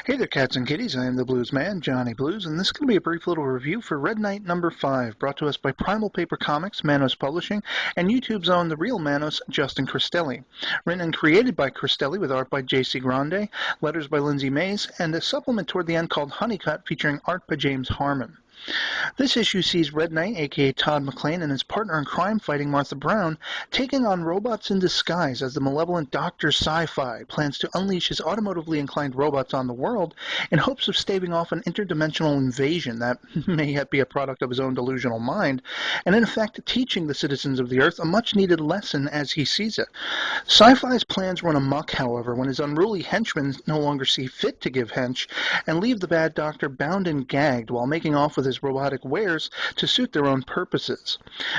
Hey there, cats and kitties. I am the Blues Man, Johnny Blues, and this is going to be a brief little review for Red Knight number 5, brought to us by Primal Paper Comics, Manos Publishing, and YouTube's own TheRealManos, Justin Cristelli. Written and created by Cristelli with art by J.C. Grande, letters by Lindsay Mays, and a supplement toward the end called Honeycut featuring art by James Harmon. This issue sees Red Knight, aka Todd McClane, and his partner in crime fighting Martha Brown, taking on robots in disguise as the malevolent Dr. Sci-Fi plans to unleash his automotively inclined robots on the world in hopes of staving off an interdimensional invasion that may yet be a product of his own delusional mind, and in effect teaching the citizens of the Earth a much-needed lesson as he sees it. Sci-Fi's plans run amok, however, when his unruly henchmen no longer see fit to give hench and leave the bad doctor bound and gagged while making off with his robotic wares to suit their own purposes.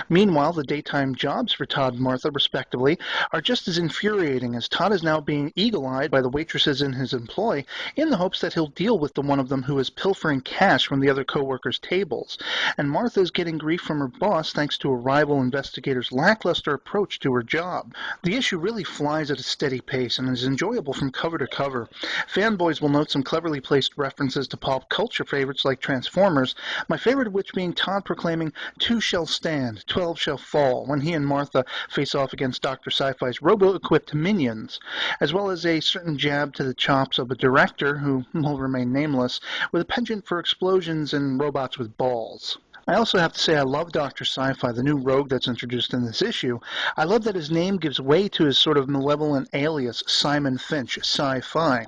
Meanwhile, the daytime jobs for Todd and Martha, respectively, are just as infuriating, as Todd is now being eagle-eyed by the waitresses in his employ in the hopes that he'll deal with the one of them who is pilfering cash from the other co-workers' tables, and Martha is getting grief from her boss thanks to a rival investigator's lackluster approach to her job. The issue really flies at a steady pace and is enjoyable from cover to cover. Fanboys will note some cleverly placed references to pop culture favorites like Transformers, my favorite of which being Todd proclaiming, "Two shall stand, 12 shall fall," when he and Martha face off against Dr. Sci-Fi's robo-equipped minions, as well as a certain jab to the chops of a director, who will remain nameless, with a penchant for explosions and robots with balls. I also have to say I love Dr. Sci-Fi, the new rogue that's introduced in this issue. I love that his name gives way to his sort of malevolent alias, Simon Finch, Sci-Fi.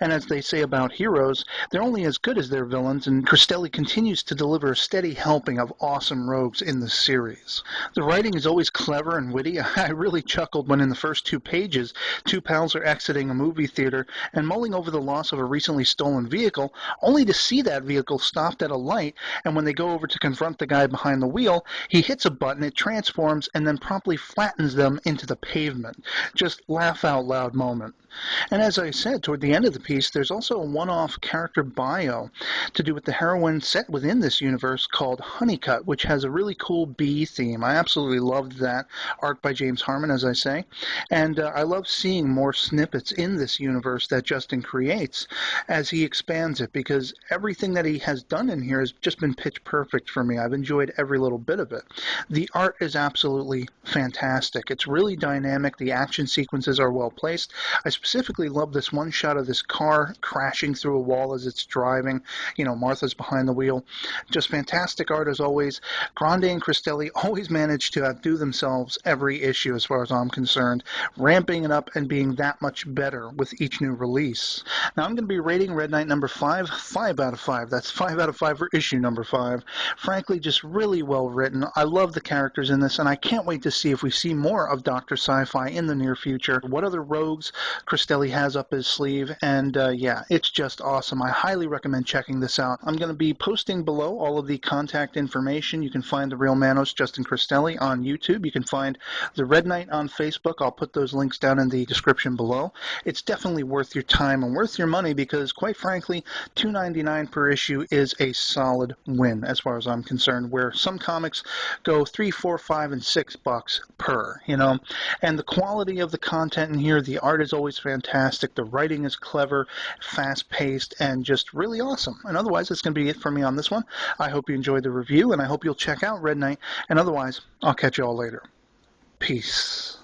And as they say about heroes, they're only as good as their villains, and Cristelli continues to deliver a steady helping of awesome rogues in the series. The writing is always clever and witty. I really chuckled when in the first 2 pages, 2 pals are exiting a movie theater and mulling over the loss of a recently stolen vehicle, only to see that vehicle stopped at a light, and when they go over to confront the guy behind the wheel, he hits a button, it transforms, and then promptly flattens them into the pavement. Just laugh out loud moment. And as I said, toward the end of the piece, there's also a one-off character bio to do with the heroine set within this universe called Honeycut, which has a really cool bee theme. I absolutely loved that. Art by James Harmon, as I say. And I love seeing more snippets in this universe that Justin creates as he expands it, because everything that he has done in here has just been pitch perfect for me. I've enjoyed every little bit of it. The art is absolutely fantastic. It's really dynamic. The action sequences are well placed. I specifically love this one shot of this car crashing through a wall as it's driving. You know, Martha's behind the wheel. Just fantastic art as always. Grande and Cristelli always manage to outdo themselves every issue as far as I'm concerned, ramping it up and being that much better with each new release. Now I'm going to be rating Red Knight number 5, 5 out of 5. That's 5 out of 5 for issue number 5. Frankly, just really well written. I love the characters in this, and I can't wait to see if we see more of Dr. Sci-Fi in the near future. What other rogues Cristelli has up his sleeve, and yeah, it's just awesome. I highly recommend checking this out. I'm going to be posting below all of the contact information. You can find TheRealManos, Justin Cristelli, on YouTube. You can find the Red Knight on Facebook. I'll put those links down in the description below. It's definitely worth your time and worth your money because, quite frankly, $2.99 per issue is a solid win as far as I'm concerned, where some comics go $3, $4, $5, and $6 per, you know. And the quality of the content in here, the art is always fantastic. The writing is clever, fast-paced, and just really awesome. And otherwise, that's going to be it for me on this one. I hope you enjoyed the review, and I hope you'll check out Red Knight. And otherwise, I'll catch you all later. Peace.